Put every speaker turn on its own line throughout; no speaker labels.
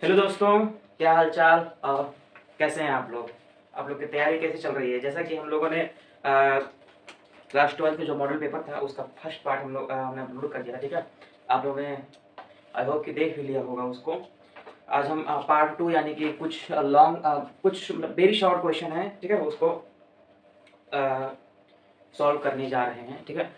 Hello दोस्तों, क्या हाल चाल और कैसे हैं आप लोग की तैयारी कैसी चल रही है? जैसा कि हम लोगों ने क्लास 12 का जो मॉडल पेपर था उसका फर्स्ट पार्ट हमने अपलोड कर दिया था। ठीक है, आप लोगों ने आई होप कि देख भी लिया होगा उसको। आज हम पार्ट 2 यानी कि कुछ कुछ मतलब वेरी शॉर्ट क्वेश्चन है, ठीक है, उसको सॉल्व करने जा रहे हैं। ठीक है,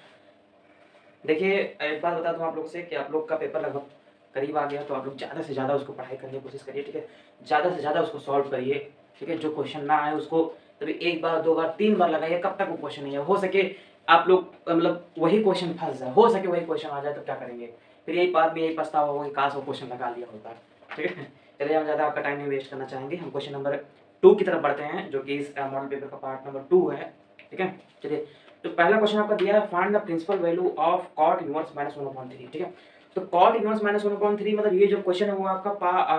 देखिए एक बात बता दूं आप लोगों से कि आप लोग का पेपर लगभग करीब आ गया, तो आप लोग ज़्यादा से ज़्यादा उसको पढ़ाई करने की कोशिश करिए। ठीक है, ज़्यादा से ज़्यादा उसको सॉल्व करिए। ठीक है, जो क्वेश्चन ना आए उसको कभी एक बार, दो बार, तीन बार लगाइए, कब तक वो क्वेश्चन नहीं है। हो सके आप लोग मतलब वही क्वेश्चन फंस जाए, हो सके वही क्वेश्चन आ जाए, तो क्या करेंगे? फिर यही बात में यही पछतावा होगा कि काश वो क्वेश्चन लगा लिया होता। ठीक है, चलिए हम ज़्यादा आपका टाइम नहीं वेस्ट करना चाहेंगे, हम क्वेश्चन नंबर 2 की तरफ बढ़ते हैं, जो कि इस मॉडल पेपर का पार्ट नंबर 2 है। ठीक है, चलिए। तो पहला क्वेश्चन आपका दिया है, find the principal value of cot inverse minus 1/3। ठीक है, तो कॉट इनवर्स माइनस 1/3 मतलब ये जो क्वेश्चन है वो आपका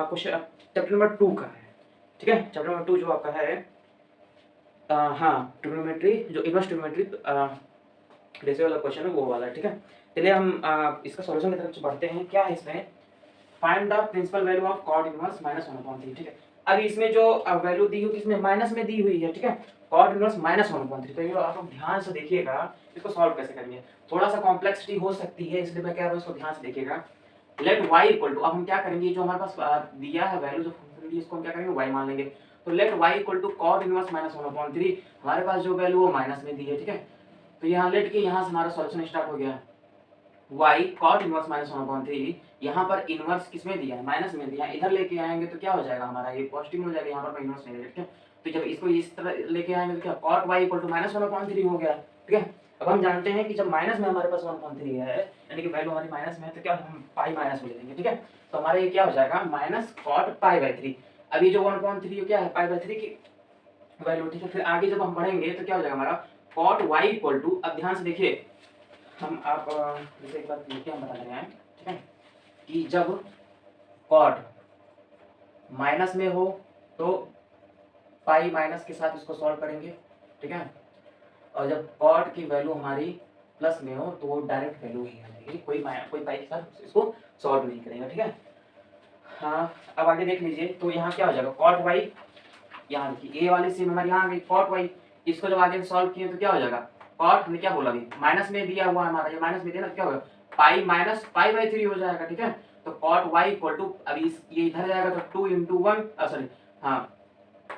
क्वेश्चन चैप्टर नंबर 2 का है। ठीक है, चैप्टर नंबर 2 जो आपका है हाँ, ट्रिग्नोमेट्री, जो इनवर्स ट्रिग्नोमेट्री रेशियो वाला क्वेश्चन है वो वाला। ठीक है, चलिए हम इसका सॉल्यूशन की तरफ बढ़ते हैं। क्या है इसमें? Find the principal value of cot inverse minus 1/3। ठीक है, अब इसमें जो वैल्यू दी हुई किसमें माइनस में दी हुई है। ठीक है, कॉट इनवर्स माइनस 1/3। तो ये आप लोग ध्यान से देखिएगा इसको सॉल्व कैसे करेंगे। थोड़ा सा कॉम्प्लेक्सिटी हो सकती है, इसलिए मैं कह रहा हूँ इसको ध्यान से देखिएगा। लेट y इक्वल टू, अब हम क्या करेंगे, जो हमारे पास दिया है वैल्यू, जो फंक्शन दी इसको हम क्या करेंगे y मान लेंगे। तो let y equal to cot inverse minus 1/3, हमारे पास जो वैल्यू वो माइनस में दी है। ठीक है, तो यहाँ लेट के यहाँ से हमारा सॉल्यूशन स्टार्ट हो गया। y cot इनवर्स माइनस 1/3, यहाँ पर इनवर्स किसमें दिया है, माइनस में दिया है। इधर लेके आएंगे तो क्या हो जाएगा हमारा, ये पॉजिटिव हो जाएगा, यहाँ पर इनवर्स नहीं है। ठीक है, तो जब इसको इस तरह लेके आएंगे तो क्या cot y equal to minus 1/3 हो गया। ठीक है, अब हम जानते हैं कि जब माइनस में हमारे पास 1/3 है, यानी कि वैल्यू हमारी माइनस में है, तो क्या हम पाई माइनस में ले लेंगे। ठीक है, तो हमारा ये क्या हो जाएगा, माइनस cot पाई/3। अब ये जो 1/3 क्या है, पाई/3 की वैल्यू। ठीक है, फिर आगे जब हम बढ़ेंगे तो क्या हो जाएगा हमारा cot y इक्वल टू, अब ध्यान से देखिए, हम आप जैसे एक बार लिख हम बता रहे हैं। ठीक है, कि जब कॉट माइनस में हो तो पाई माइनस के साथ इसको सॉल्व करेंगे। ठीक है, और जब कॉट की वैल्यू हमारी प्लस में हो तो वो डायरेक्ट वैल्यू ही आ जाएगी, कोई पाई के साथ इसको सॉल्व नहीं करेंगे। ठीक है, हाँ, अब आगे देख लीजिए, तो यहाँ क्या हो जाएगा, कॉट वाई, यहाँ देखिए ए वाली सीम हमारी यहाँ आ गई, कॉट वाई। इसको जब आगे सॉल्व किए तो क्या हो जाएगा, कॉट हमने क्या बोला, अभी माइनस में दिया हुआ हमारा, ये माइनस में दिया ना, क्या होगा, पाई माइनस पाई/3 हो जाएगा। ठीक है, तो कॉट वाई इक्वल टू, अभी ये इधर जाएगा तो 2 × 1, सॉरी, हाँ,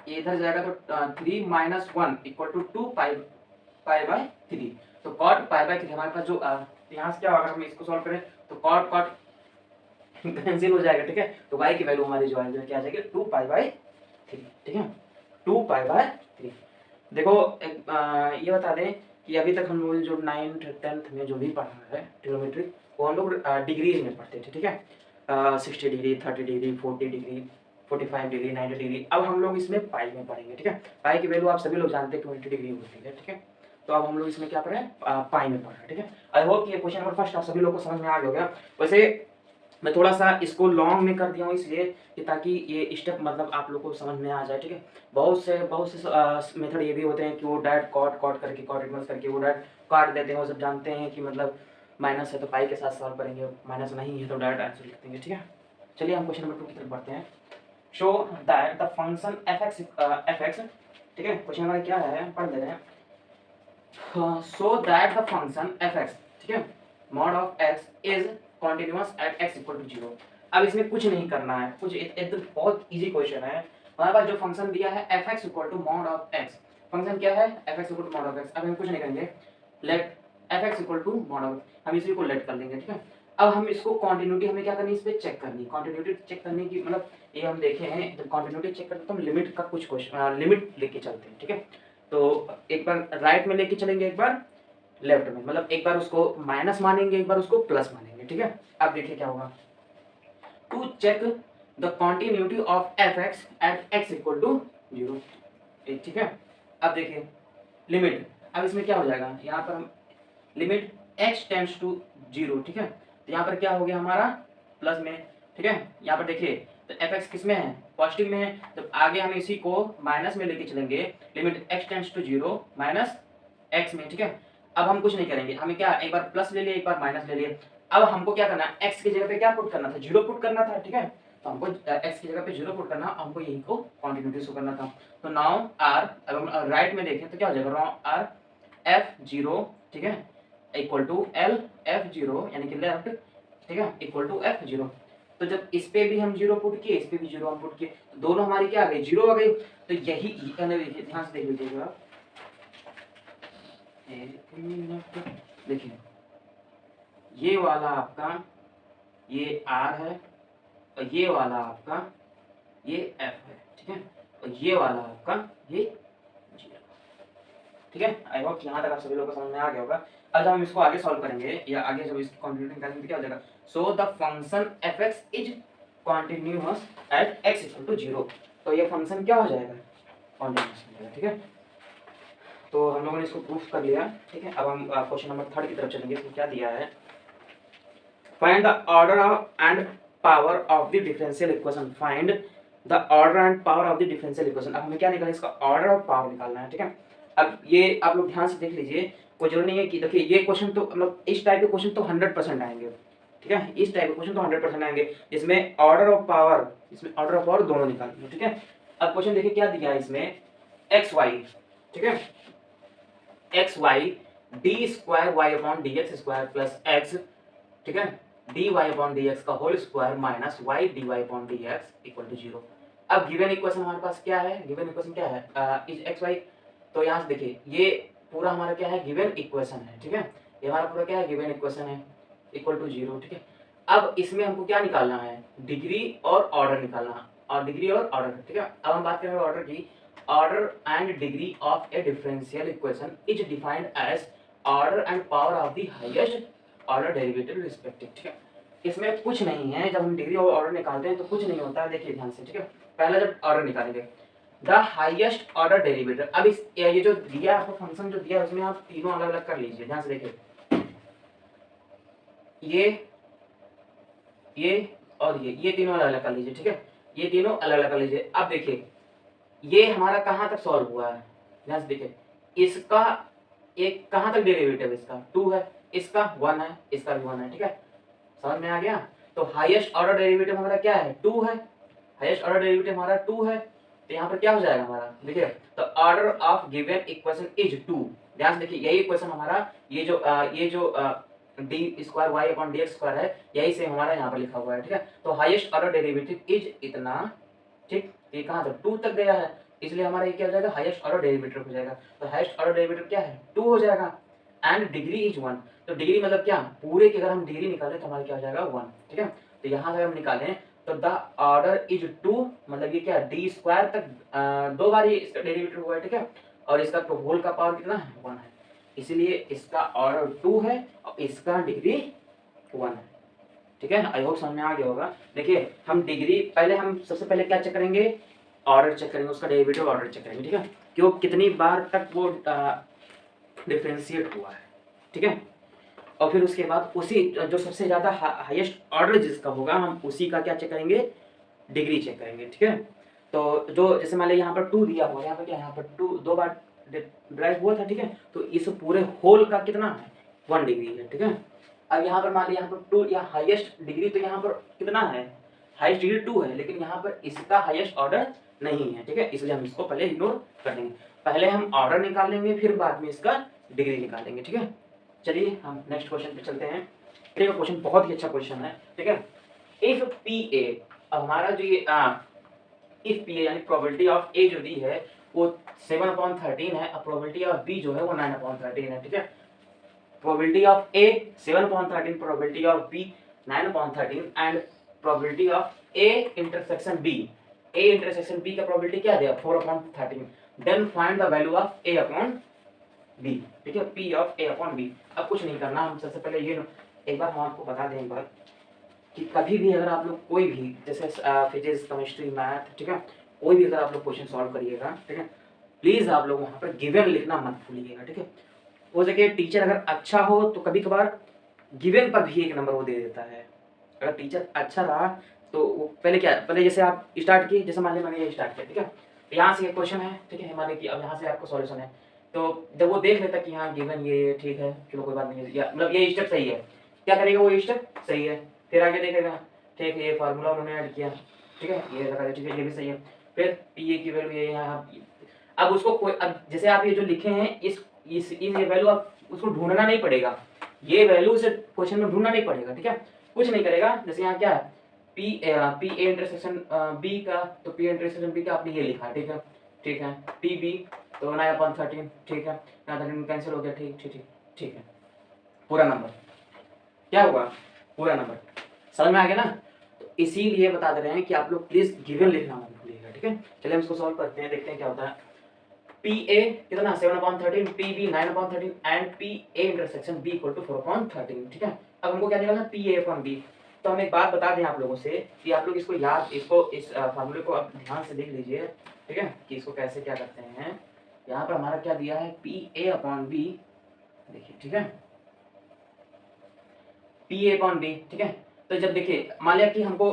ये इधर जाएगा तो 3 - 1 इक्वल टू 2 पाई/3। तो कॉट पाई/3 हमारे पास जो यहाँ से क्या होगा, हम इसको सॉल्व करें तो कॉट कॉट कैंसिल हो जाएगा। ठीक है, तो y की वैल्यू हमारी जो है क्या आ जाएगी, 2 पाई/3। ठीक है, 2 पाई/3। देखो ये बता दें कि अभी तक हम लोग जो 9th 10th में जो भी पढ़ा है ट्रिग्नोमेट्री, वो हम लोग डिग्रीज में पढ़ते थे। ठीक है, 60 degree, 30 degree, 40 degree, 45 degree, 90 degree. अब हम लोग इसमें पाई में पढ़ेंगे। ठीक है, पाई की वैल्यू आप सभी लोग जानते हैं 20 डिग्री होती है। ठीक है, तो अब हम लोग इसमें क्या पढ़े, पाई में पढ़ रहे हैं। ठीक है, आई होप कि ये क्वेश्चन नंबर फर्स्ट आप सभी लोग को समझ में आ गया होगा। वैसे मैं थोड़ा सा इसको लॉन्ग में कर दिया हूँ इसलिए कि ताकि ये स्टेप मतलब आप लोग को समझ में आ जाए। ठीक है, बहुत से मेथड ये भी होते हैं कि वो डायरेक्ट कॉट करके, कॉट इनवर्स करके वो डायरेक्ट काट देते हैं। वो सब जानते हैं कि मतलब माइनस है तो पाई के साथ सॉल्व करेंगे, माइनस नहीं है तो डायरेक्ट आंसर लिख देंगे। ठीक है, चलिए हम क्वेश्चन नंबर 2 की तरफ बढ़ते हैं। Show that the function f x, ठीक है, क्वेश्चन हमारा क्या है, पढ़ दे रहे हैं। So that the function f x, ठीक है, mod of x is continuous at x equal to 0। अब इसमें कुछ नहीं करना है, कुछ एकदम बहुत इजी क्वेश्चन है। हमारे पास जो फंक्शन दिया है f x equal to mod of x, function क्या है, f x equal to mod of x. अब हम कुछ नहीं करेंगे, let f x equal to mod of, हम इसी को लेट कर लेंगे। ठीक है, अब हम इसको कॉन्टिन्यूटी हमें क्या करनी है, इस पर चेक करनी है। कॉन्टिन्यूटी चेक करने की मतलब ये हम देखे हैं, जब कॉन्टिन्यूटी चेक करते हैं तो हम लिमिट का कुछ क्वेश्चन लिमिट लेके चलते हैं। ठीक है, तो एक बार राइट में लेके चलेंगे, एक बार लेफ्ट में, मतलब एक बार उसको माइनस मानेंगे, एक बार उसको प्लस मानेंगे। ठीक है, अब देखिए क्या होगा, to check the continuity of f x at x equal to 0। ठीक है, अब देखिए लिमिट, अब इसमें क्या हो जाएगा, यहाँ पर हम लिमिट x टेंड्स टू 0। ठीक है, तो यहाँ पर क्या हो गया हमारा, प्लस में। ठीक है, यहाँ पर देखिए तो एफ एक्स किस में है, पॉजिटिव में है, तो आगे हम इसी को माइनस में लेके चलेंगे, limit x tends to 0 minus x में। ठीक है, अब हम कुछ नहीं करेंगे, हमें क्या, एक बार प्लस ले लिया, एक बार माइनस ले लिया। अब हमको क्या करना है, x की जगह पे क्या पुट करना था, 0 पुट करना था। ठीक है, तो हमको x की जगह पे 0 पुट करना, हमको यही को कॉन्टिन्यूटी शो करना था। तो नाउ r, अगर हम राइट में देखें तो क्या हो जाएगा, r f0, ठीक है, इक्वल टू l f0 यानी कि लेफ्ट, ठीक है, इक्वल टू f0। तो जब इस पे भी हम 0 पुट किए, इस पे भी 0 हम पुट किए, तो दोनों हमारी क्या आ गई, 0 आ गई। तो यही ध्यान से देख लीजिएगा, देखिए ये वाला आपका ये r है, और ये वाला आपका ये f है, ठीक है, और ये वाला आपका ये 0, ठीक है। आई होप यहाँ तक आप सभी लोगों को समझ में आ गया होगा। अब जब हम इसको आगे सॉल्व करेंगे या आगे जब इसकी कॉन्टिन्यूटी निकालेंगे तो क्या हो जाएगा, so the function fx is continuous at x equal to 0। तो ये फंक्शन क्या हो जाएगा, कॉन्टिन्यूअस हो जाएगा, ठीक है। तो हम लोगों ने इसको प्रूफ कर लिया, ठीक है। अब हम क्वेश्चन नंबर 3 की तरफ चलेंगे। इसमें क्या दिया है, find the order and power of the differential equation, find the order and power of the differential equation. अब हमें क्या निकालना है, इसका ऑर्डर और पावर निकालना है, ठीक है। अब ये आप लोग ध्यान से देख लीजिए, कोई जरूरी नहीं है कि देखिए ये क्वेश्चन तो मतलब इस टाइप के क्वेश्चन तो 100% आएंगे, ठीक है, इस टाइप के क्वेश्चन तो 100% आएंगे जिसमें ऑर्डर और पावर, इसमें ऑर्डर और पावर दोनों निकालनी है, ठीक है। अब क्वेश्चन देखिए क्या दिया है इसमें, एक्स वाई, ठीक है, X Y D square Y upon D x square plus X, ठीक है, D Y upon D X का whole square minus Y D Y upon D X equal to 0। अब गिवन इक्वेशन हमारे पास क्या है, given equation क्या है, is x Y. तो यहाँ से देखिए ये पूरा हमारा क्या है, गिवन इक्वेशन है, ठीक है, ये हमारा पूरा क्या है, गिवन इक्वेशन है, इक्वल टू 0, ठीक है। अब इसमें हमको क्या निकालना है, डिग्री और ऑर्डर निकालना है, और डिग्री और ऑर्डर, ठीक है। अब हम बात करेंगे ऑर्डर की, order and degree of a differential equation is defined as order and power of the highest order derivative respective, ठीक है। इसमें कुछ नहीं है, जब हम डिग्री और ऑर्डर निकालते हैं तो कुछ नहीं होता है, देखिए ध्यान से, ठीक है। पहला जब ऑर्डर निकालेंगे, द हाईएस्ट ऑर्डर डेरिवेटिव, अब इस ये जो दिया आपको फंक्शन जो दिया है उसमें आप तीनों अलग अलग कर लीजिए, ध्यान से देखिए, ये और ये तीनों अलग अलग कर लीजिए, ठीक है, ये तीनों अलग अलग कर लीजिए। अब देखिए ये हमारा कहाँ तक सॉल्व हुआ है, ध्यान से देखिए, इसका एक कहाँ तक डेरिवेटिव, इसका 2 है, इसका 1 है, इसका भी 1 है, ठीक है, समझ में आ गया। तो हाईएस्ट ऑर्डर डेरिवेटिव हमारा क्या है, 2 है, हाईएस्ट ऑर्डर डेरिवेटिव हमारा 2 है। तो यहाँ पर क्या हो जाएगा हमारा, देखिए, तो order of given equation is 2। ध्यान से देखिए, यही इक्वेशन हमारा ये जो d square Y upon D x square है, यही से हमारा यहाँ पर लिखा हुआ है, ठीक है। तो हाईएस्ट ऑर्डर डेरिवेटिव इज इतना, ठीक, ये कहाँ तक, 2 तक गया है, इसलिए हमारा ये क्या हो जाएगा, हाईएस्ट ऑर्डर डेरिवेटिव हो जाएगा। तो हाईएस्ट ऑर्डर डेरिवेटिव क्या है, 2 हो जाएगा, एंड डिग्री इज 1। तो डिग्री मतलब क्या, पूरे की अगर हम डिग्री निकालें तो हमारा क्या हो जाएगा, 1, ठीक है। तो यहाँ से हम निकालें तो द ऑर्डर इज 2, मतलब ये क्या, डी स्क्वायर तक 2 बार ये इसका डेरिवेटिव हुआ है, ठीक है, और इसका तो होल का पावर कितना है, 1 है, इसलिए इसका ऑर्डर 2 है और इसका डिग्री 1 है, ठीक है। आई होप समझ में आ गया होगा। देखिए हम डिग्री पहले, हम सबसे पहले क्या चेक करेंगे, ऑर्डर चेक करेंगे, उसका डेरिवेटिव ऑर्डर चेक करेंगे, ठीक है, क्यों कितनी बार तक वो डिफरेंशिएट हुआ है, ठीक है। और फिर उसके बाद उसी जो सबसे ज़्यादा हाईएस्ट ऑर्डर जिसका होगा, हम उसी का क्या चेक करेंगे, डिग्री चेक करेंगे, ठीक है। तो जो जैसे मान लिया यहाँ पर 2 दिया हुआ है, यहाँ पर क्या, यहाँ पर 2 बार ड्राइव हुआ था, ठीक है, तो इस पूरे होल का कितना है, 1 डिग्री है, ठीक है। अब यहाँ पर मान लिया यहाँ पर 2 या हाईएस्ट डिग्री, तो यहाँ पर कितना है, हाईएस्ट डिग्री 2 है, लेकिन यहाँ पर इसका हाईएस्ट ऑर्डर नहीं है, ठीक है, इसलिए हम इसको पहले इग्नोर कर देंगे। पहले हम ऑर्डर निकाल लेंगे, फिर बाद में इसका डिग्री निकालेंगे, ठीक है। चलिए हम नेक्स्ट क्वेश्चन पे चलते हैं। देखो क्वेश्चन बहुत ही अच्छा क्वेश्चन है, ठीक है। इफ पी ए, अब हमारा जो ये इफ पी ए यानी प्रोबेबिलिटी ऑफ ए जो दी है वो 7/13 है, और प्रोबेबिलिटी ऑफ बी जो है वो 9/13 है, ठीक है। Probability of A 7/13, probability of B 9/13, and probability of A intersection B, A intersection B का प्रोबेबिलिटी क्या दिया, 4/13। Then find the value of A upon B, ठीक है, P of A upon B. अब कुछ नहीं करना, हम सबसे पहले ये एक बार हम आपको बता दें एक बार कि कभी भी अगर आप लोग कोई भी जैसे फिजिक्स केमिस्ट्री मैथ, ठीक है, कोई भी अगर आप लोग क्वेश्चन सॉल्व करिएगा, ठीक है, प्लीज आप लोग वहाँ पर गिवन लिखना मत भूलिएगा, ठीक है। हो सके टीचर अगर अच्छा हो तो कभी कभार गिवन पर भी 1 नंबर वो दे देता है। अगर टीचर अच्छा रहा तो वो पहले जैसे आप स्टार्ट किए, जैसे मान लीजिए मैंने ये स्टार्ट किया, ठीक है, तो यहाँ से ये क्वेश्चन है, ठीक है, मान लीजिए कि अब यहाँ से आपको सॉल्यूशन है, तो जब वो देख लेता कि हाँ गिवन ये ठीक है, चलो कोई बात नहीं है, या मतलब ये स्टेप सही है, क्या करेगा वो, स्टेप सही है, फिर आगे देखेगा, ठीक है, ये फार्मूला उन्होंने ऐड किया, ठीक है, ये लगा दिया, ठीक है, ये भी सही है। फिर पी ए की वैल्यू ये यहाँ, अब उसको कोई, अब जैसे आप ये जो लिखे हैं इस ये वैल्यू आप उसको ढूंढना नहीं पड़ेगा, ये वैल्यू से क्वेश्चन में ढूंढना नहीं पड़ेगा, ठीक है, कुछ नहीं करेगा। जैसे यहाँ क्या है, पी ए इंटरसेक्शन बी का, तो पी इंटरसेक्शन बी का आपने ये लिखा, ठीक है, ठीक है, पी बी तो 9/13, ठीक है, यहाँ 13 कैंसिल हो गया, ठीक ठीक ठीक ठीक है, पूरा नंबर क्या होगा, पूरा नंबर, समझ में आ गया ना। तो इसीलिए बता दे रहे हैं कि आप लोग प्लीज गिवन लिखना मत भूलिएगा, ठीक है। चलिए हम इसको सॉल्व करते हैं, देखते हैं क्या होता है। पी ए कितना 7/13, P B 9/13 and P A intersection B equal to 4/13, ठीक है। अब हमको क्या निकालना, पी ए अपॉन बी। तो हम एक बात बता दें आप लोगों से कि आप लोग इसको याद, इसको इस फार्मूले को आप ध्यान से देख लीजिए, ठीक है, कि इसको कैसे क्या करते हैं। यहाँ पर हमारा क्या दिया है, पी ए अपॉन बी, देखिए, ठीक है, पी ए अपॉन बी, ठीक है। तो जब देखिए मान लिया कि हमको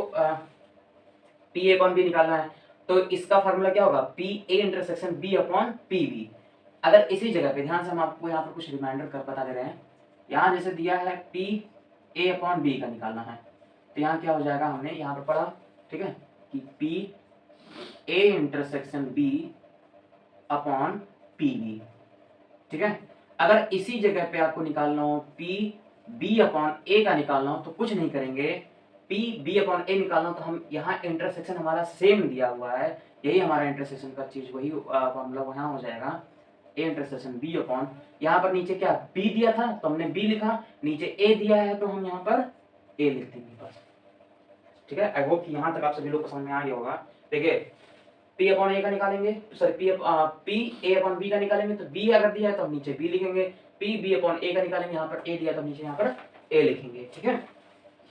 पी ए अपॉन बी निकालना है, तो इसका फार्मूला क्या होगा, P A intersection B upon P B. अगर इसी जगह पे ध्यान से हम आपको यहाँ पर कुछ रिमाइंडर कर बता दे रहे हैं, यहाँ जैसे दिया है पी ए अपॉन बी का निकालना है, तो यहाँ क्या हो जाएगा, हमने यहाँ पर पढ़ा, ठीक है, कि P A intersection B upon P B, ठीक है। अगर इसी जगह पे आपको निकालना हो पी बी अपॉन ए का निकालना हो, तो कुछ नहीं करेंगे, पी बी अपॉन ए निकालना हो, तो हम यहाँ इंटरसेक्शन हमारा सेम दिया हुआ है, यही हमारा इंटरसेक्शन का चीज, वही फॉर्मूला वहाँ हो जाएगा, ए इंटरसेक्शन बी अपॉन, यहाँ पर नीचे क्या बी दिया था तो हमने बी लिखा, नीचे ए दिया है तो हम यहाँ पर ए लिख देंगे बस, ठीक है। आई होप कि यहाँ तक आप सभी लोग को समझ में आ गया होगा। देखिए पी अपॉन ए का निकालेंगे, sorry P A upon B का निकालेंगे, तो बी अगर दिया है तो हम नीचे बी लिखेंगे, पी बी अपॉन ए का निकालेंगे, यहाँ पर ए दिया तो नीचे यहाँ पर ए लिखेंगे, ठीक है।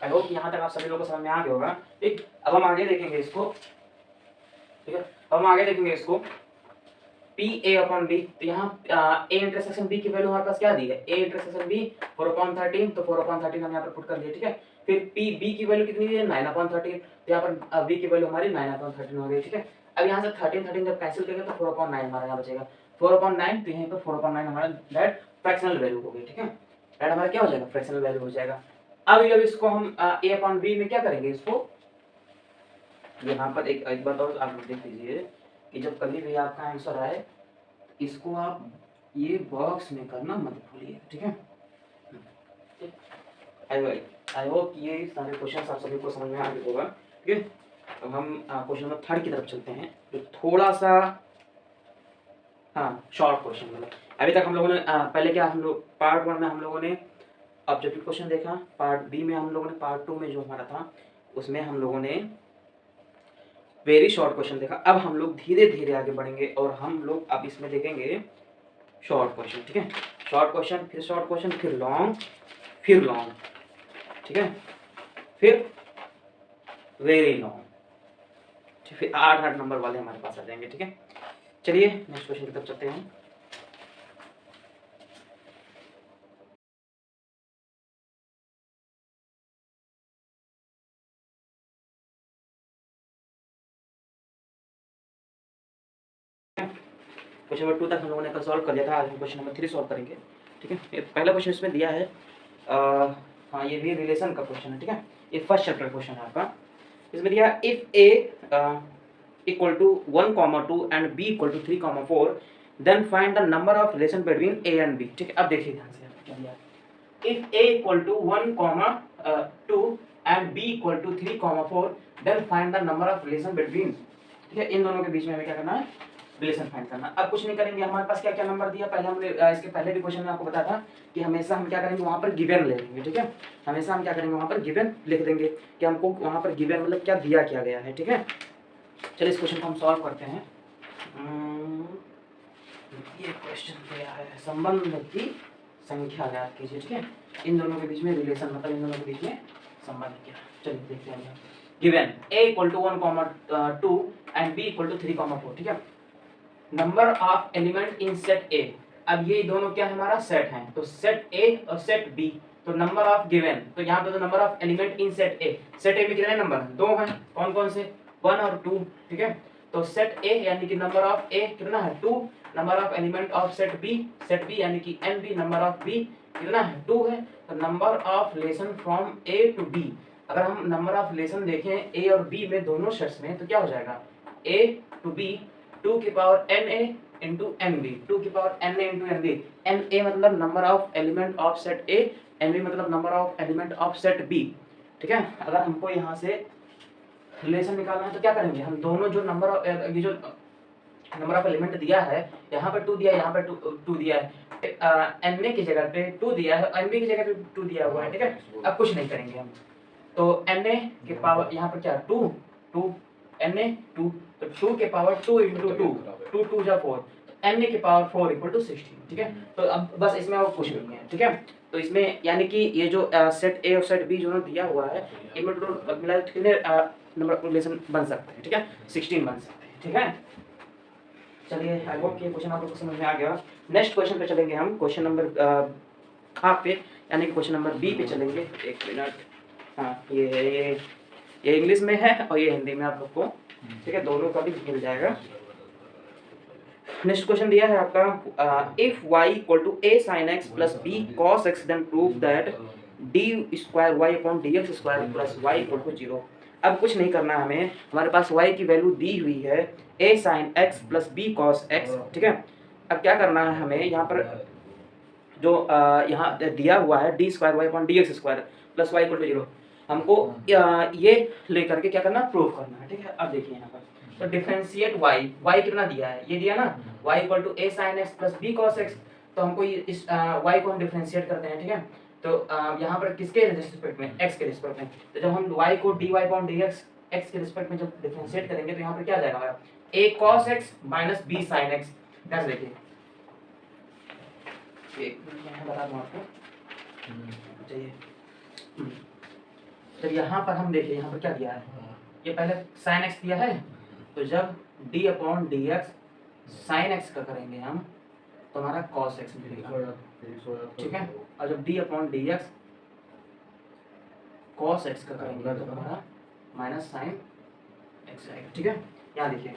आई होप यहाँ तक आप सभी लोगों को समझ में आ गया होगा, ठीक। अब हम आगे देखेंगे इसको, ठीक है, अब हम आगे देखेंगे इसको, पी ए अपॉन बी, तो यहाँ ए इंटरसेक्शन बी की वैल्यू हमारे पास क्या दी है, ए इंटरसेक्शन बी 4/13, तो 4/13 हम यहाँ पर पुट कर दिए, ठीक है। फिर पी बी की वैल्यू कितनी दी है, 9/13, तो यहाँ पर बी की वैल्यू हमारी 9/13 हो गई, ठीक है। अब यहाँ से 13 जब कैंसिल करेंगे तो 4/9 हमारा यहाँ बचेगा, 4/9, तो यहीं पर 4/9 हमारा दैट फ्रैक्शनल वैल्यू हो गई, ठीक है, दैट हमारा क्या हो जाएगा, फ्रैक्शनल वैल्यू हो जाएगा। अब जब इसको हम ए अपॉन बी में क्या करेंगे, इसको यहाँ पर एक बात और आप देख लीजिए कि जब कभी भी आपका आंसर आए, इसको आप ये बॉक्स में करना मत भूलिए, ठीक है। आई होप ये सारे क्वेश्चन आप सभी को समझ में आ गया होगा, ठीक है। अब हम क्वेश्चन नंबर 3 की तरफ चलते हैं, जो थोड़ा सा शॉर्ट क्वेश्चन, मतलब अभी तक हम लोगों ने पहले क्या, हम लोग पार्ट 1 में हम लोगों ने ऑब्जेक्टिव क्वेश्चन देखा, पार्ट बी में हम लोगों ने, पार्ट 2 में जो हमारा था उसमें हम लोगों ने वेरी शॉर्ट क्वेश्चन देखा। अब हम लोग धीरे धीरे आगे बढ़ेंगे और हम लोग अब इसमें देखेंगे शॉर्ट क्वेश्चन, ठीक है, शॉर्ट क्वेश्चन, फिर शॉर्ट क्वेश्चन, फिर लॉन्ग, फिर लॉन्ग, ठीक है, फिर वेरी लॉन्ग, फिर 8 नंबर वाले हमारे पास आ जाएंगे, ठीक है। चलिए नेक्स्ट क्वेश्चन की तरफ चलते हैं। क्वेश्चन नंबर 2 तक हम लोगों ने कल सॉल्व कर लिया था, आज हम क्वेश्चन नंबर 3 सॉल्व करेंगे, ठीक है। ये पहला क्वेश्चन इसमें दिया है, हाँ ये भी रिलेशन का क्वेश्चन है, ठीक है, ये फर्स्ट चैप्टर क्वेश्चन है आपका। इसमें दिया if A equal to 1,2 and B equal to 3,4 then find the number of relation between A and B, ठीक है। अब देखिए ध्यान से क्या दिया है, if A equal to 1,2 and B equal to 3,4 then find the number of relation between, ठीक है, इन दोनों के बीच में हमें क्या करना है, रिलेशन फाइंड करना। अब कुछ नहीं करेंगे, हमारे पास क्या क्या नंबर दिया, पहले हमने इसके पहले भी क्वेश्चन में आपको बताया था कि हमेशा हम क्या करेंगे, वहां पर गिवन ले लेंगे, ठीक है, हमेशा हम क्या करेंगे, वहां पर गिवन लिख देंगे कि हमको वहां पर गिवन मतलब क्या दिया क्या गया है, ठीक है। चलिए इस क्वेश्चन को हम सॉल्व करते हैं। ये क्वेश्चन दिया है, संबंध की संख्या ज्ञात कीजिए, ठीक है, इन दोनों के बीच में रिलेशन मतलब इन दोनों के बीच में संबंध क्या। चलिए देखते हैं, given a equal to 1,2 and b equal to 3,4, ठीक है, number of element in set A. अब ये दोनों क्या है, हमारा सेट है, तो सेट ए और सेट बी, तो नंबर ऑफ गिवन, तो यहाँ पे तो number of element in set A, set ए में कितने नंबर, 2 हैं, कौन कौन से, 1 और 2, ठीक है। तो सेट ए यानी कि नंबर ऑफ ए कितना है, 2, number of element of set B यानी कि n B, number of B कितना है, 2 है। तो number of relation from A to B, अगर हम नंबर ऑफ रिलेशन देखें ए और बी में दोनों सेट्स में तो क्या हो जाएगा ए टू बी 2 की power N A into N B 2 की power N A into N B N A मतलब number of element of set A N B मतलब number of element of set B. ठीक है, अगर हमको यहाँ से रिलेशन निकालना है तो क्या करेंगे हम दोनों जो नंबर ऑफ ये जो नंबर ऑफ एलिमेंट दिया है यहाँ पर 2 दिया है यहाँ पर 2 दिया है एन ए की जगह पे 2 दिया है एन बी की जगह पे 2 दिया हुआ है। ठीक है, अब कुछ नहीं करेंगे हम तो एन ए के पावर यहाँ पर क्या 2 2 एन ए 2 तो 2 के पावर 2 इंटू 2 2 2 जा 4 एन ए के पावर 4 इक्वल टू 16। ठीक है, तो अब बस इसमें और कुछ नहीं है। ठीक है, तो इसमें यानी कि ये जो सेट ए और सेट बी जो दिया हुआ है इनमें टोटल मिला कितने नंबर रिलेशन बन सकते हैं। ठीक है, 16 बन सकते हैं। ठीक है, चलिए आई होप कि क्वेश्चन आप लोग को समझ में आ गया। नेक्स्ट क्वेश्चन पे चलेंगे हम, क्वेश्चन नंबर हाफ पे यानी कि क्वेश्चन नंबर बी पे चलेंगे। एक मिनट, हाँ ये इंग्लिश में है और ये हिंदी में आप लोग को, ठीक है, दोनों का भी मिल जाएगा। नेक्स्ट क्वेश्चन दिया है आपका if y equal to a sin x plus b cos x then prove that d square y upon dx square plus y equal to 0। अब कुछ नहीं करना हमें, हमारे पास y की वैल्यू दी हुई है a sin x plus b cos x। ठीक है, अब क्या करना है हमें, यहाँ पर जो यहाँ दिया हुआ है d square y upon dx square plus y equal to 0, हमको ये लेकर के क्या करना, प्रूव करना है। ठीक है, अब देखिए यहाँ पर तो डिफरेंशिएट y कितना दिया है, ये दिया ना y equal to a sin x plus b cos x। तो हमको इस y को हम डिफरेंशिएट करते हैं। ठीक है, तो यहाँ पर किसके रिस्पेक्ट में, x के रिस्पेक्ट में। तो जब हम y को dy अपॉन dx x के रिस्पेक्ट में जब डिफरेंशिएट करेंगे तो यहाँ पर क्या आ जाएगा हमारा a cos x minus b sin x। कैसे देखिए, एक मिनट बता दूँ आपको, चलिए जब यहाँ पर हम देखिए यहाँ पर क्या दिया है, ये पहले sin x दिया है, तो जब d upon D x sine x का करेंगे हम तो हमारा cos x मिलेगा। ठीक है, और जब d upon D x cos x का करेंगे तो हमारा माइनस साइन x आएगा। ठीक है, यहाँ देखिए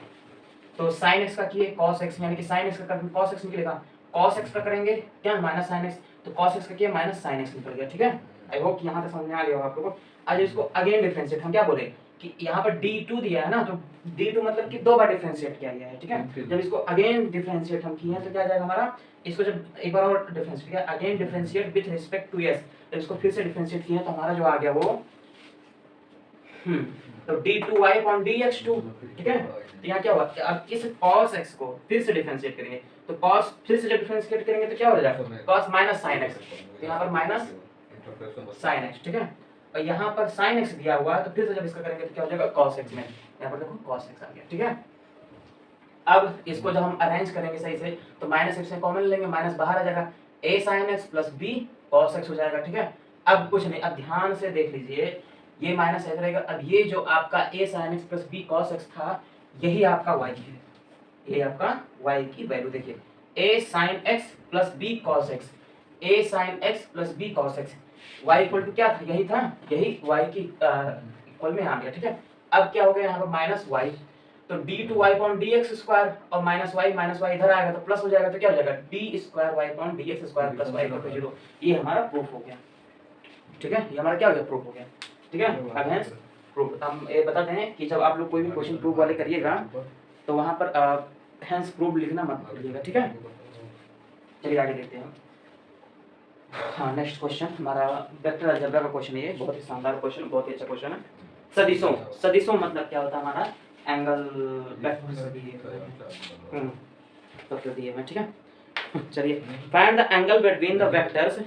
तो साइन x का किए cos x यानी कि साइन x का करेंगे cos x निकलेगा, cos x का करेंगे क्या माइनस साइन x, तो cos x का किए माइनस साइन x निकल गया। ठीक है, आई होप यहाँ तक समझ में आ गया आप लोगों को। आज इसको अगेन डिफरेंशिएट, हम क्या बोले कि यहाँ पर d2 दिया है ना, तो d2 मतलब कि 2 बार डिफरेंशिएट किया गया है। ठीक है, जब इसको अगेन डिफरेंशिएट हम किए हैं तो क्या आ जाएगा हमारा, इसको जब एक बार और डिफरेंशिएट किया again differentiate with respect to s, तो इसको फिर से डिफरेंशिएट किया तो हमारा जो आ गया वो तो d2y अपॉन dx2। ठीक है, तो यहाँ क्या हुआ, अब इस cos x को फिर से डिफरेंशिएट करेंगे तो cos फिर से जब डिफरेंशिएट करेंगे तो क्या हो जाएगा cos माइनस sin x, तो यहाँ पर माइनस sin x। ठीक है, और यहाँ पर sin x दिया हुआ है तो फिर से जब इसका करेंगे तो क्या हो जाएगा cos x में, यहाँ पर देखो cos x आ गया। ठीक है, अब इसको जब हम अरेंज करेंगे सही से तो माइनस x में कॉमन लेंगे, माइनस बाहर आ जाएगा, a sin x plus b cos x हो जाएगा। ठीक है, अब कुछ नहीं, अब ध्यान से देख लीजिए ये माइनस ऐसा रहेगा, अब ये जो आपका a sin x plus b cos x था यही आपका y है, ये आपका y की वैल्यू देखिए a sin x plus b cos x, a sin x plus b cos x, y equal to क्या था, यही था, यही y की इक्वल में आ गया। ठीक है, अब क्या हो गया यहाँ पर माइनस y, तो d2y अपॉन dx स्क्वायर और माइनस y इधर आएगा तो प्लस हो जाएगा, तो क्या हो जाएगा d square y upon dx square plus y equal to 0। ये हमारा प्रूफ हो गया। ठीक है, ये हमारा क्या हो गया, प्रूफ हो गया। ठीक है, अब हेंस प्रूफ हम ये बताते हैं कि जब आप लोग कोई भी क्वेश्चन प्रूफ वाले करिएगा तो वहाँ पर हेंस प्रूफ लिखना मत भूलिएगा। ठीक है, चलिए आगे देखते हैं। हाँ, नेक्स्ट क्वेश्चन हमारा वेक्टर अलजेब्रा का क्वेश्चन है, ये बहुत ही शानदार क्वेश्चन, बहुत ही अच्छा क्वेश्चन है। सदिशों, सदिशों मतलब क्या होता है, हमारा एंगल वेक्टर दिए हुए। ठीक है, चलिए find the angle between the vectors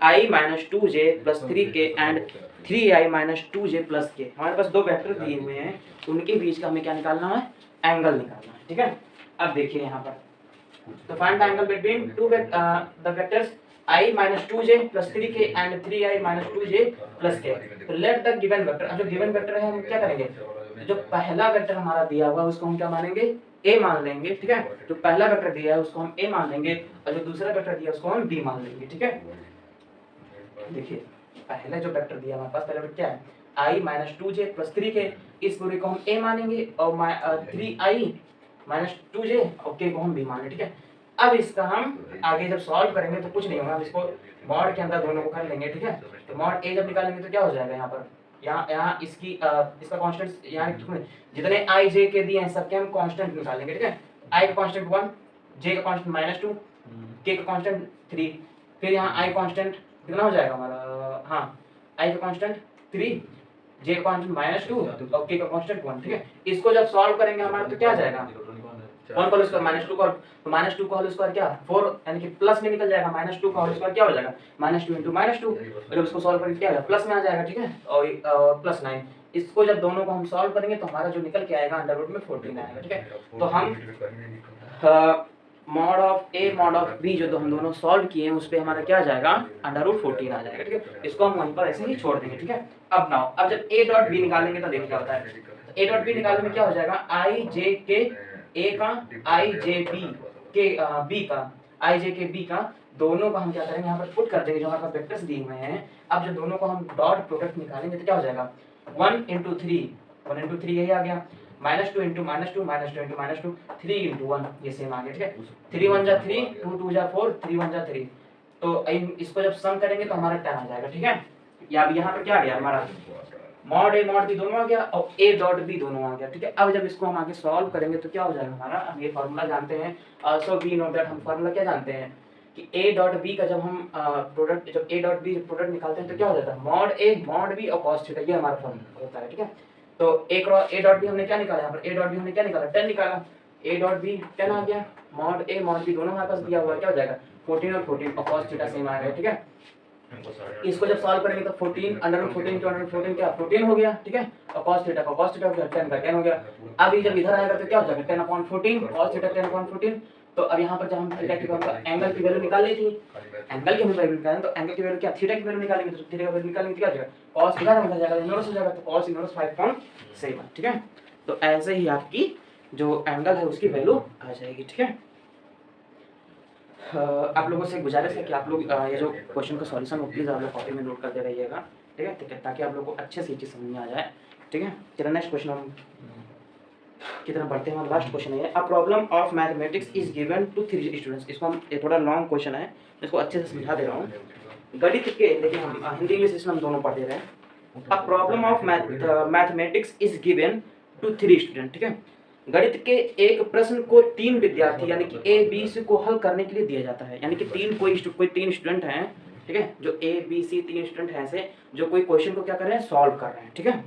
i minus 2j plus 3k and 3i minus 2j plus k। हमारे पास दो वेक्टर दिए हुए हैं, उनके बीच का हमें क्या निकालना है, एंगल निकालना है। ठीक है, अब देखिए यहाँ पर तो find the angle between the vectors i minus 2j plus 3k and 3i minus 2j plus k। तो लेट द गिवन वेक्टर, अब जो गिवन वेक्टर है हम क्या करेंगे, जो पहला वेक्टर हमारा दिया हुआ उसको हम क्या मानेंगे, a मान लेंगे। ठीक है, जो पहला वेक्टर दिया है उसको हम a मान लेंगे और जो दूसरा वेक्टर दिया है उसको हम b मान लेंगे। ठीक है, देखिए पहले जो वेक्टर दिया हमारे पास, पहला वेक्टर क्या है i minus 2j plus 3k, इस पूरे को हम a मानेंगे और 3i माइनस 2j और k को हम b मान लेंगे। ठीक है, अब इसका हम आगे जब सॉल्व करेंगे तो कुछ नहीं होगा, हम इसको मॉड के अंदर दोनों को कर लेंगे। ठीक है, तो मॉड a जब निकालेंगे तो क्या हो जाएगा, यहाँ पर यहाँ इसकी इसका कांस्टेंट यहाँ जितने आई जे के दिए हैं सबके हम कांस्टेंट निकालेंगे, ठीक है। आई का कांस्टेंट 1, जे का कांस्टेंट -2, के का कांस्टेंट 3, फिर यहाँ आई कांस्टेंट कितना हो जाएगा हमारा, हाँ आई का कांस्टेंट 3, जे का कांस्टेंट -2 और के का कांस्टेंट 1, ठीक है। इसको जब सॉल्व करेंगे हमारा तो क्या आ जाएगा, 1 का होल स्क्वायर -2 का, तो -2 का होल स्क्वायर क्या 4, यानी कि प्लस में निकल जाएगा, -2 का होल स्क्वायर क्या हो जाएगा -2 * -2, और जब इसको सॉल्व करेंगे क्या आएगा प्लस में आ जाएगा, ठीक है। और +9 इसको जब दोनों को हम सॉल्व करेंगे तो हमारा जो निकल के आएगा अंडर रूट में 14 आएगा, ठीक है। तो हम mod of A mod of B जो हम दोनों सॉल्व किए हैं उस पे हमारा क्या आ जाएगा अंडर रूट 14 आ जाएगा, ठीक है। इसको हम वहीं पर ऐसे ही छोड़ देंगे, ठीक है। अब जब a डॉट बी निकालेंगे तो देखिए क्या होता है, a डॉट बी निकालने में क्या हो जाएगा आई जे के a का आई जे बी के b का आई जे के b का, दोनों का हम क्या करेंगे यहाँ पर पुट कर देंगे जो हमारे पास वेक्टर्स दिए हुए हैं। अब जब दोनों को हम डॉट प्रोडक्ट निकालेंगे तो क्या हो जाएगा 1 * 3 यही आ गया, -2 * -2 -2 * -2 3 * 1 ये सेम आ गया, ठीक है। 3 * 1 = 3, 2 * 2 = 4, 3 * 1 = 3, तो इसको जब सम करेंगे तो हमारा 10 आ जाएगा, ठीक है। या अब यहाँ पर क्या आ गया हमारा मॉड ए मॉड बी दोनों आ गया और a डॉट बी दोनों आ गया, ठीक है। अब जब इसको हम आगे सॉल्व करेंगे तो क्या हो जाएगा हमारा, हम ये फार्मूला जानते हैं, सो वी नो दैट, हम फार्मूला क्या जानते हैं कि a डॉट बी का जब हम प्रोडक्ट जब a डॉट बी प्रोडक्ट निकालते हैं तो क्या हो जाता है मॉड ए मॉड बी और cos थीटा, ये हमारा फार्मूला होता है, ठीक है। तो a डॉट बी हमने क्या निकाला, यहाँ पर a डॉट बी हमने क्या निकाला 10 निकाला, a डॉट बी 10 आ गया, मॉड ए मॉड बी दोनों हमारे पास दिया हुआ है, क्या हो जाएगा 14 और 14 और cos थीटा सेम आ गया, ठीक है। इसको जब सॉल्व करेंगे तो 14 अंडर रूट 14 अंडर रूट 14 क्या 14 हो गया, ठीक है। और cos थीटा का cos थीटा हो गया 10 का 10 हो गया। अब ये जब इधर आएगा तो क्या हो जाएगा 10/14 cos थीटा 10/14। तो अब यहाँ पर जब हम थीटा की एंगल की वैल्यू निकालनी थी, एंगल की हम वैल्यू निकालें तो एंगल की वैल्यू क्या थीटा की वैल्यू निकालेंगे, तो थीटा की वैल्यू निकालेंगे तो क्या हो जाएगा cos थीटा का निकल जाएगा, इनवर्स हो जाएगा, तो cos इनवर्स 5.7, ठीक है। तो ऐसे ही आपकी जो एंगल है उसकी वैल्यू आ जाएगी, ठीक है। आप लोगों से गुजारिश है कि आप लोग ये जो क्वेश्चन का सॉल्यूशन हो प्लीज़ आप लोग कॉपी में नोट करते रहिएगा, ठीक है, ताकि आप लोग को अच्छे से ये चीज़ समझ में आ जाए, ठीक है। चलिए नेक्स्ट क्वेश्चन हम की तरफ बढ़ते हैं। लास्ट क्वेश्चन है a problem of mathematics is given to 3 students. इसको हम ये थोड़ा लॉन्ग क्वेश्चन है, इसको अच्छे से समझा दे रहा हूँ। गणित के देखिए हम हिंदी इंग्लिश इसमें हम दोनों पढ़ दे रहे हैं। A problem of mathematics is given to 3 student, ठीक है। गणित के एक प्रश्न को 3 विद्यार्थी यानी कि ए बी सी को हल करने के लिए दिया जाता है, यानी कि कोई 3 स्टूडेंट हैं, ठीक है, जो ए बी सी 3 स्टूडेंट हैं ऐसे जो कोई क्वेश्चन को क्या कर रहे हैं सॉल्व कर रहे हैं, ठीक है।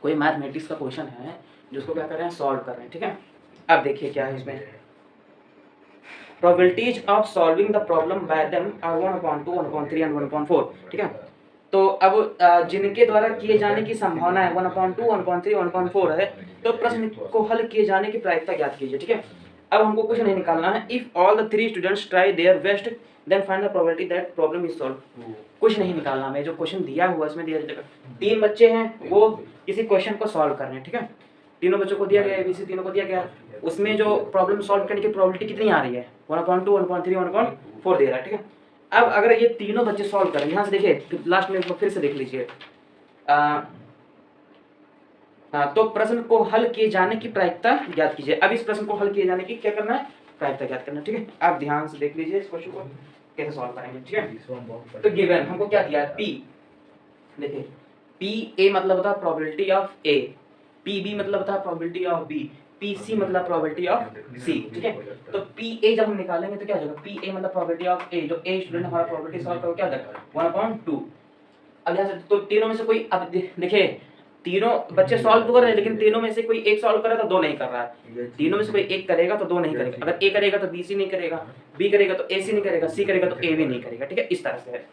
कोई मैथमेटिक्स का क्वेश्चन है जो उसको क्या कर रहे हैं सॉल्व कर रहे हैं, ठीक है। अब देखिए क्या है इसमें, probabilities of solving the problem by them are 1/2 1/3 and 1/4, ठीक है। तो अब जिनके द्वारा किए जाने की संभावना है 1/2 1/3 1/4 है, तो प्रश्न को हल किए जाने की प्रायिकता ज्ञात कीजिए, ठीक है। अब हमको कुछ नहीं निकालना है, if all the 3 students try their best then find the probability that problem is solve. कुछ नहीं निकालना है, जो क्वेश्चन दिया हुआ इसमें दिया जाएगा 3 बच्चे हैं वो किसी क्वेश्चन को सॉल्व कर रहे हैं, ठीक है। तीनों बच्चों को दिया गया एबीसी, तीनों को दिया गया, उसमें जो प्रॉब्लम सॉल्व करने की प्रोबेबिलिटी कितनी आ रही है 1/2 1/3 1/4 दे रहा है, ठीक है। अब अगर ये तीनों बच्चे सॉल्व करें, यहाँ से देखिए लास्ट में फिर से देख लीजिए, तो प्रश्न को हल किए जाने की प्रायिकता ज्ञात कीजिए। अब इस प्रश्न को हल किए जाने की क्या करना है प्रायिकता ज्ञात करना, ठीक है। आप ध्यान से देख लीजिए इस क्वेश्चन को कैसे सॉल्व करेंगे, ठीक है। तो गिवन हमको क्या दिया है P, देखिए P A मतलब होता है probability of A, P B मतलब होता है probability of B, P C मतलब प्रोबेबिलिटी ऑफ C, ठीक है। तो P A जब हम निकालेंगे तो क्या हो जाएगा P A मतलब प्रोबेबिलिटी ऑफ A, जो A स्टूडेंट हमारा प्रोबेबिलिटी सॉल्व करो क्या हो जाएगा 1/2। अब यहाँ से तो तीनों में से कोई, अब देखिए तीनों बच्चे सॉल्व तो कर रहे हैं लेकिन तीनों में से कोई एक सॉल्व कर रहा है तो 2 नहीं कर रहा है, तीनों में से कोई एक करेगा तो 2 नहीं करेगा, अगर A करेगा तो BC नहीं करेगा, B करेगा तो AC नहीं करेगा, C करेगा तो A भी नहीं करेगा, ठीक है। इस तरह से है।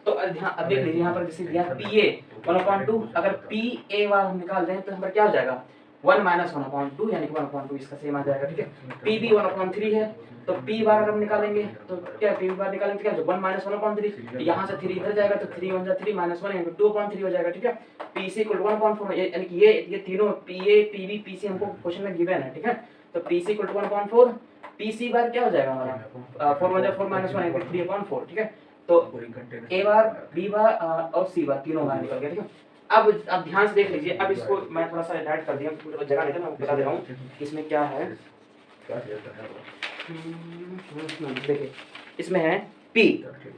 तो अब देख लीजिए यहाँ पर जैसे दिया PA 1/2, अगर PA बार हम निकाल दें तो हमारा क्या हो जाएगा 1 - 1/2 यानी कि 1/2 इसका सेम आ जाएगा, ठीक है। PB 1/3 है, तो P बार अगर हम निकालेंगे तो क्या PB बार निकालेंगे क्या 1 - 1/3, यहाँ से 3 इधर जाएगा तो 3 1 3 -1 यानी 2/3 हो जाएगा, ठीक है। PC = 1/4 यानी कि ये तीनों PA PB PC हमको क्वेश्चन में गिवन है, ठीक है। तो PC = 1/4, PC बार क्या हो जाएगा हमारा 4 1 4 -1 यानी 3/4, ठीक है। तो A बार B बार और C बार तीनों बार निकल गया, ठीक है। अब ध्यान से देख लीजिए, अब इसको मैं थोड़ा सा ऐड कर दिया, जगह लेते ना बता दे रहा हूँ इसमें क्या है। देखिए इसमें है P,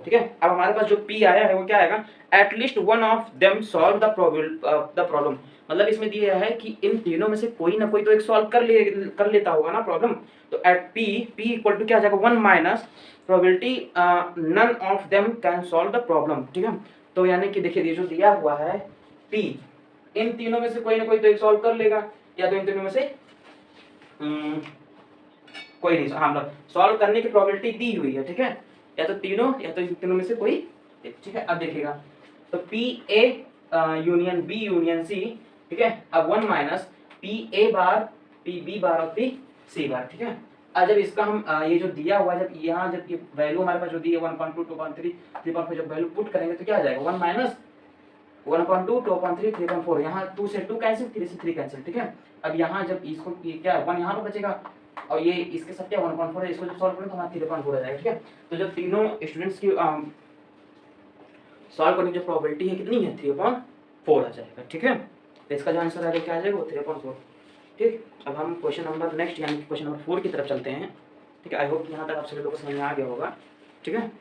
ठीक है। अब हमारे पास जो P आया है वो क्या आएगा, at least one of them solve the problem, मतलब इसमें दिया है कि इन तीनों में से कोई ना कोई तो एक सॉल्व कर लेता होगा ना प्रॉब्लम। तो एट P इक्वल टू क्या आ जाएगा, 1 minus probability none of them can solve the problem, ठीक है। तो यानी कि देखिए ये जो दिया हुआ है P, इन तीनों में से कोई ना कोई तो एक सॉल्व कर लेगा, या तो इन तीनों में से कोई नहीं, हाँ मतलब सॉल्व करने की प्रोबेबिलिटी दी हुई है, ठीक है, या तो तीनों या तो इन तीनों में से कोई एक, ठीक है। अब देखिएगा तो P A union B union C, ठीक है। अब 1 minus P A bar P B bar और पी सी बार, ठीक है। अब जब इसका हम ये जो दिया हुआ है, जब यहाँ जब ये वैल्यू हमारे पास जो दी है 1.2 2.3 3.4, जब वैल्यू पुट करेंगे तो क्या आ जाएगा, 1 माइनस 1.2 2.3 3.4, यहाँ 2 से 2 कैंसिल, 3 से 3 कैंसिल, ठीक है। अब यहाँ जब इसको क्या 1 यहाँ पर बचेगा और ये इसके साथ क्या 1.4 है, इसको जब सॉल्व करें तो हमारा 3.4 आ जाएगा, ठीक है। तो जब तीनों स्टूडेंट्स की सॉल्व करने की जो प्रोबेबिलिटी है कितनी है, 3/4 आ जाएगा, ठीक है। तो इसका जो आंसर आएगा क्या आ जाएगा, वो 3/4, ठीक। अब हम क्वेश्चन नंबर नेक्स्ट यानी कि क्वेश्चन नंबर 4 की तरफ चलते हैं, ठीक है। आई होप यहाँ तक आप सभी लोगों को समझ में आ गया होगा, ठीक है।